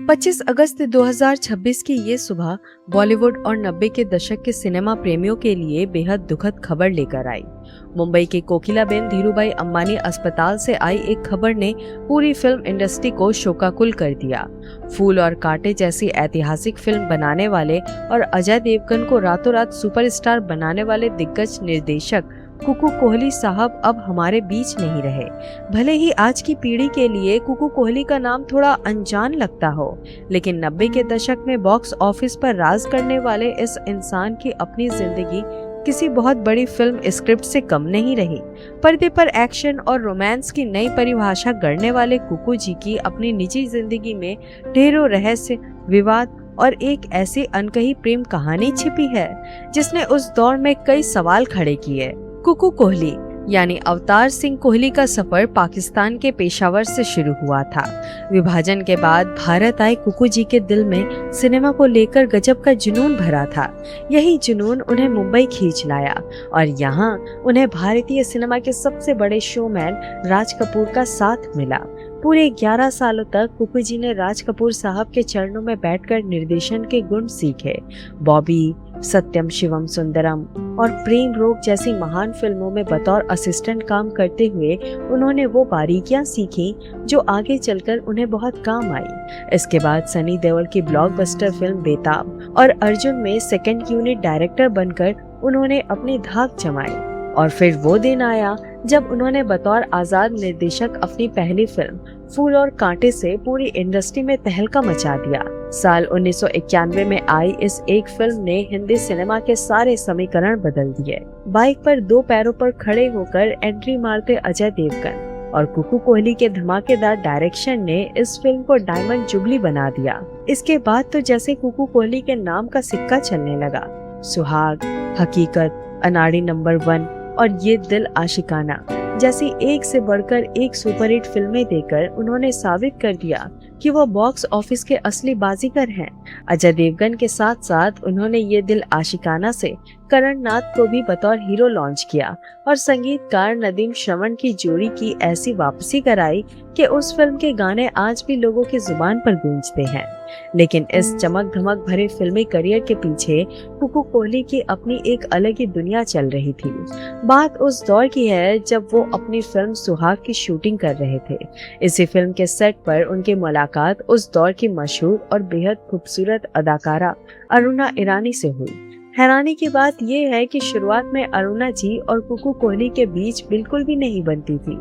25 अगस्त 2026 की ये सुबह बॉलीवुड और 90 के दशक के सिनेमा प्रेमियों के लिए बेहद दुखद खबर लेकर आई। मुंबई के कोकिलाबेन धीरूभाई अंबानी अस्पताल से आई एक खबर ने पूरी फिल्म इंडस्ट्री को शोकाकुल कर दिया। फूल और कांटे जैसी ऐतिहासिक फिल्म बनाने वाले और अजय देवगन को रातों रात सुपरस्टार बनाने वाले दिग्गज निर्देशक कुकू कोहली साहब अब हमारे बीच नहीं रहे। भले ही आज की पीढ़ी के लिए कुकू कोहली का नाम थोड़ा अनजान लगता हो, लेकिन 90 के दशक में बॉक्स ऑफिस पर राज करने वाले इस इंसान की अपनी जिंदगी किसी बहुत बड़ी फिल्म स्क्रिप्ट से कम नहीं रही। पर्दे पर एक्शन और रोमांस की नई परिभाषा गढ़ने वाले कुकू जी की अपनी निजी जिंदगी में ढेरों रहस्य, विवाद और एक ऐसी अनकही प्रेम कहानी छिपी है जिसने उस दौर में कई सवाल खड़े किए। कुकू कोहली यानी अवतार सिंह कोहली का सफर पाकिस्तान के पेशावर से शुरू हुआ था। विभाजन के बाद भारत आए कुकू जी के दिल में सिनेमा को लेकर गजब का जुनून भरा था। यही जुनून उन्हें मुंबई खींच लाया और यहाँ उन्हें भारतीय सिनेमा के सबसे बड़े शोमैन राज कपूर का साथ मिला। पूरे 11 सालों तक कुकू जी ने राज कपूर साहब के चरणों में बैठकर निर्देशन के गुण सीखे। बॉबी, सत्यम शिवम सुंदरम और प्रेम रोग जैसी महान फिल्मों में बतौर असिस्टेंट काम करते हुए उन्होंने वो बारीकियां सीखी जो आगे चलकर उन्हें बहुत काम आई। इसके बाद सनी देओल की ब्लॉकबस्टर फिल्म बेताब और अर्जुन में सेकंड यूनिट डायरेक्टर बनकर उन्होंने अपनी धाक जमाई। और फिर वो दिन आया जब उन्होंने बतौर आजाद निर्देशक अपनी पहली फिल्म फूल और कांटे से पूरी इंडस्ट्री में तहलका मचा दिया। साल 1991 में आई इस एक फिल्म ने हिंदी सिनेमा के सारे समीकरण बदल दिए। बाइक पर दो पैरों पर खड़े होकर एंट्री मारते अजय देवगन और कुकू कोहली के धमाकेदार डायरेक्शन ने इस फिल्म को डायमंड जुबली बना दिया। इसके बाद तो जैसे कुकू कोहली के नाम का सिक्का चलने लगा। सुहाग, हकीकत, अनाड़ी नंबर 1 और ये दिल आशिकाना जैसी एक से बढ़कर एक सुपरहिट फिल्में देकर उन्होंने साबित कर दिया कि वो बॉक्स ऑफिस के असली बाजीगर हैं। अजय देवगन के साथ साथ उन्होंने ये दिल आशिकाना से करण नाथ को भी बतौर हीरो लॉन्च किया और संगीतकार नदीम श्रवण की जोड़ी की ऐसी वापसी कराई कि उस फिल्म के गाने आज भी लोगों की जुबान पर गूंजते हैं। लेकिन इस चमक धमक भरे फिल्मी करियर के पीछे कुकू कोहली की अपनी एक अलग ही दुनिया चल रही थी। बात उस दौर की है जब वो अपनी फिल्म सुहाग की शूटिंग कर रहे थे। इसी फिल्म के सेट पर उनकी मुलाकात उस दौर की मशहूर और बेहद खूबसूरत अदाकारा अरुणा ईरानी से हुई। हैरानी की बात यह है कि शुरुआत में अरुणा जी और कुकू कोहली के बीच बिल्कुल भी नहीं बनती थी।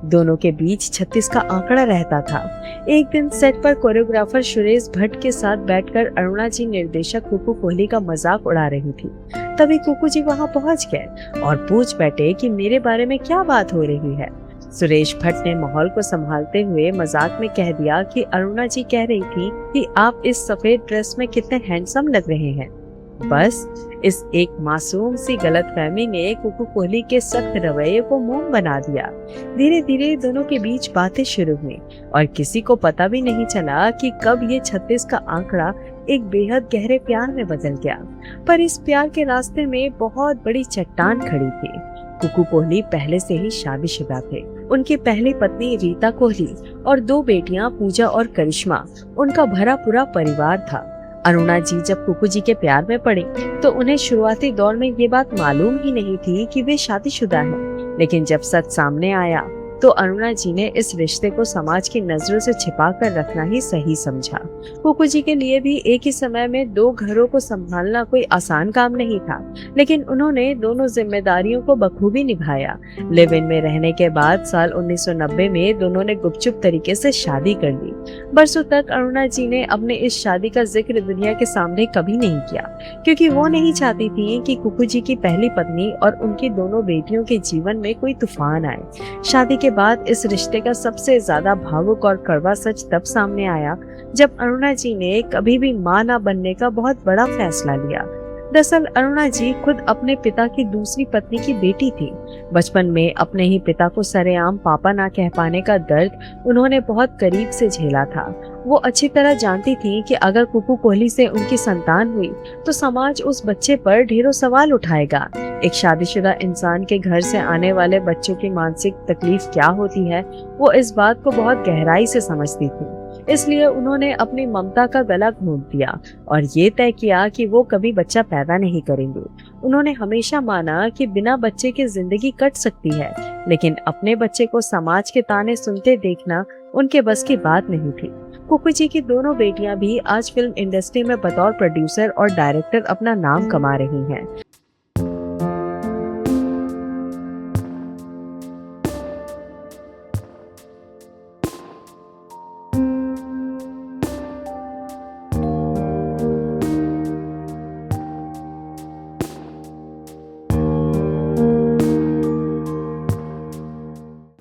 दोनों के बीच 36 का आंकड़ा रहता था। एक दिन सेट पर कोरियोग्राफर सुरेश भट्ट के साथ बैठकर अरुणा जी निर्देशक कुकू कोहली का मजाक उड़ा रही थी। तभी कुकू जी वहां पहुंच गए और पूछ बैठे कि मेरे बारे में क्या बात हो रही है। सुरेश भट्ट ने माहौल को संभालते हुए मजाक में कह दिया कि अरुणा जी कह रही थी कि आप इस सफेद ड्रेस में कितने हैंडसम लग रहे हैं। बस इस एक मासूम सी गलतफहमी ने कुकू कोहली के सख्त रवैये को मोम बना दिया। धीरे धीरे दोनों के बीच बातें शुरू हुई और किसी को पता भी नहीं चला कि कब ये 36 का आंकड़ा एक बेहद गहरे प्यार में बदल गया। पर इस प्यार के रास्ते में बहुत बड़ी चट्टान खड़ी थी। कुकू कोहली पहले से ही शादीशुदा थे। उनकी पहली पत्नी रीता कोहली और 2 बेटियां पूजा और करिश्मा, उनका भरा पूरा परिवार था। अरुणा जी जब कुकू जी के प्यार में पड़ी तो उन्हें शुरुआती दौर में ये बात मालूम ही नहीं थी कि वे शादीशुदा हैं। लेकिन जब सच सामने आया तो अरुणा जी ने इस रिश्ते को समाज की नजरों से छिपा कर रखना ही सही समझा। कुकू जी के लिए भी एक ही समय में 2 घरों को संभालना कोई आसान काम नहीं था, लेकिन उन्होंने दोनों जिम्मेदारियों को बखूबी निभाया। लिव इन में रहने के बाद साल 1990 में दोनों ने गुपचुप तरीके से शादी कर ली। बरसों तक अरुणा जी ने अपने इस शादी का जिक्र दुनिया के सामने कभी नहीं किया, क्योंकि वो नहीं चाहती थी कि कुकू जी की पहली पत्नी और उनकी दोनों बेटियों के जीवन में कोई तूफान आए। शादी के बाद इस रिश्ते का सबसे ज्यादा भावुक और कड़वा सच तब सामने आया जब अरुणा जी ने कभी भी मां न बनने का बहुत बड़ा फैसला लिया। दरअसल अरुणा जी खुद अपने पिता की दूसरी पत्नी की बेटी थी। बचपन में अपने ही पिता को सरेआम पापा ना कह पाने का दर्द उन्होंने बहुत करीब से झेला था। वो अच्छी तरह जानती थी कि अगर कुकू कोहली से उनकी संतान हुई तो समाज उस बच्चे पर ढेरों सवाल उठाएगा। एक शादीशुदा इंसान के घर से आने वाले बच्चों की मानसिक तकलीफ क्या होती है, वो इस बात को बहुत गहराई से समझती थी। इसलिए उन्होंने अपनी ममता का गला घोंट दिया और ये तय किया कि वो कभी बच्चा पैदा नहीं करेंगे। उन्होंने हमेशा माना कि बिना बच्चे की जिंदगी कट सकती है, लेकिन अपने बच्चे को समाज के ताने सुनते देखना उनके बस की बात नहीं थी। कुकू जी की दोनों बेटियां भी आज फिल्म इंडस्ट्री में बतौर प्रोड्यूसर और डायरेक्टर अपना नाम कमा रही हैं।